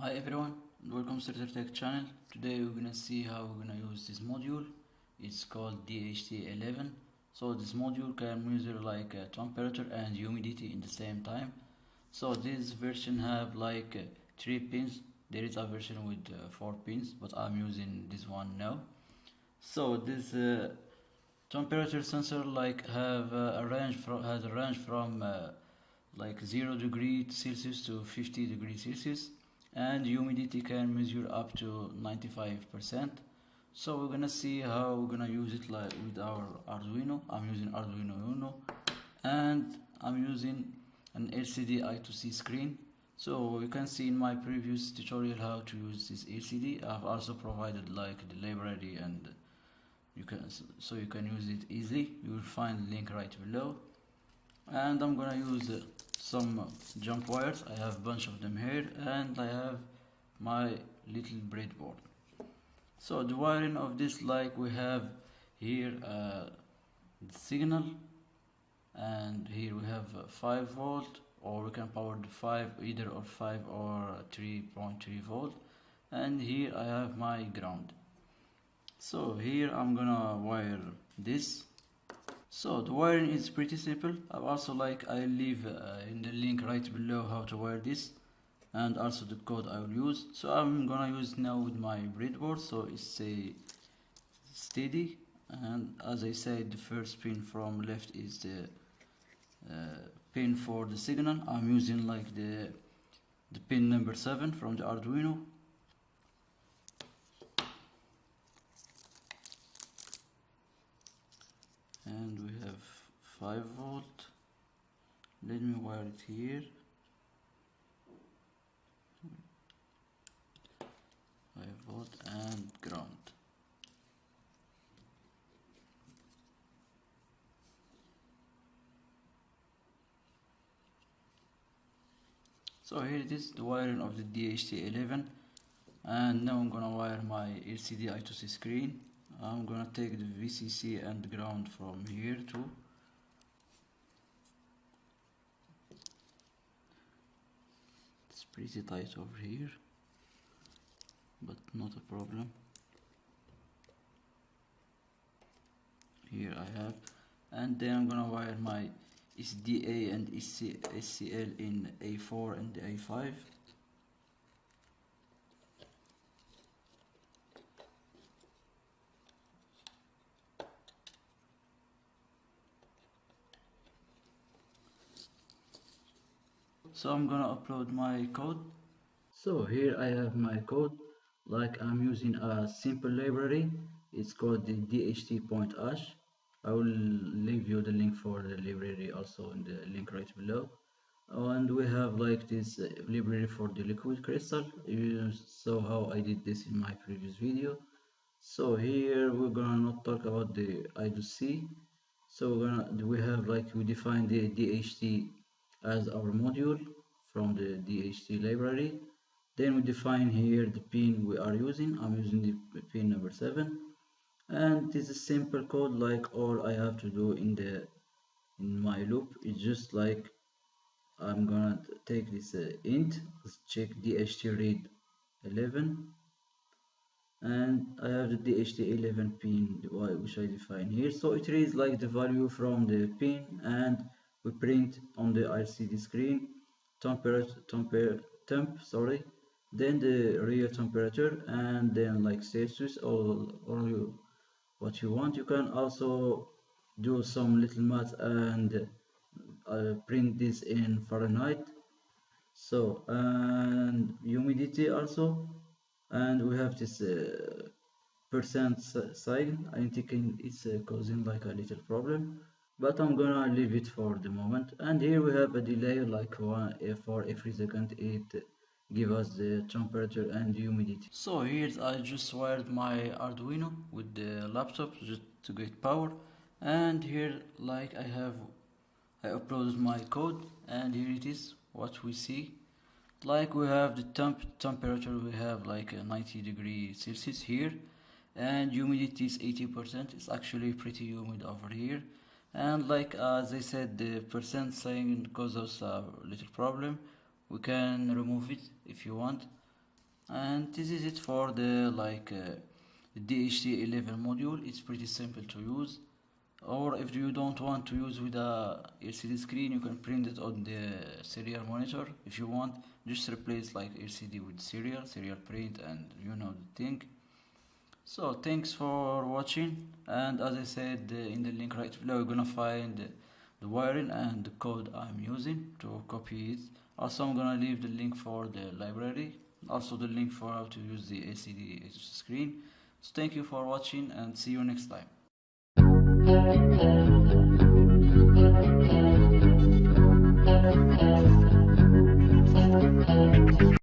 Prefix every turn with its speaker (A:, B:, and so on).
A: Hi everyone, and welcome to the Tech channel. Today we're gonna see how we're gonna use this module. It's called DHT 11. So this module can measure like temperature and humidity in the same time. So this version have like 3 pins. There is a version with 4 pins, but I'm using this one now. So this temperature sensor like have has a range from like 0 degree Celsius to 50 degrees Celsius, and humidity can measure up to 95%. So we're gonna see how we're gonna use it like with our Arduino. I'm using Arduino Uno, and I'm using an LCD I2c Screen. So you can see in my previous tutorial how to use this LCD. I've also provided like the library, and you can use it easily. You will find the link right below. And I'm gonna use some jump wires. I have a bunch of them here, and I have my little breadboard. So the wiring of this, like we have here the signal, and here we have 5 volt, or we can power the 5 either or 5 or 3.3 volt, and here I have my ground. So here I'm gonna wire this. So the wiring is pretty simple. I'll leave in the link right below how to wire this, and also the code I will use. So I'm gonna use it now with my breadboard. So it's a steady, and as I said, the first pin from left is the pin for the signal. I'm using like the pin number 7 from the Arduino. And we have 5 volt. Let me wire it here. 5 volt and ground. So here it is, the wiring of the DHT 11, and now I'm gonna wire my LCD I2c Screen. I'm gonna take the VCC and ground from here too. It's pretty tight over here, but not a problem. Here I have, and then I'm gonna wire my SDA and SCL in A4 and A5. So I'm gonna upload my code. So here I have my code. Like I'm using a simple library. It's called the DHT.ash. I will leave you the link for the library also in the link right below. And we have like this library for the liquid crystal. You saw how I did this in my previous video. So here we're gonna not talk about the I2C. So we have like we define the DHT as our module from the DHT library. Then we define here the pin we are using. I'm using the pin number 7, and this is simple code. Like all I have to do in my loop is just like I'm gonna take this int, let's check DHT read 11, and I have the DHT11 pin which I define here. So it reads like the value from the pin, and we print on the LCD screen temp, then the real temperature, and then like Celsius or what you want. You can also do some little math and print this in Fahrenheit. So, and humidity also, and we have this percent sign. I'm thinking it's causing like a little problem, but I'm gonna leave it for the moment. And here we have a delay like for every second it give us the temperature and humidity. So here I just wired my Arduino with the laptop just to get power, and here like I uploaded my code, and here it is what we see. Like we have the temperature, we have like a 90 degrees Celsius here, and humidity is 80%. It's actually pretty humid over here, and like as I said, the percent sign causes a little problem. We can remove it if you want, And this is it for the DHT 11 module. It's pretty simple to use. Or if you don't want to use with a LCD screen, you can print it on the serial monitor if you want. Just replace like LCD with serial print, and you know the thing. So thanks for watching, and as I said in the link right below, you're gonna find the wiring and the code I'm using to copy it. Also, I'm gonna leave the link for the library, also the link for how to use the LCD I2c screen. So thank you for watching, and see you next time.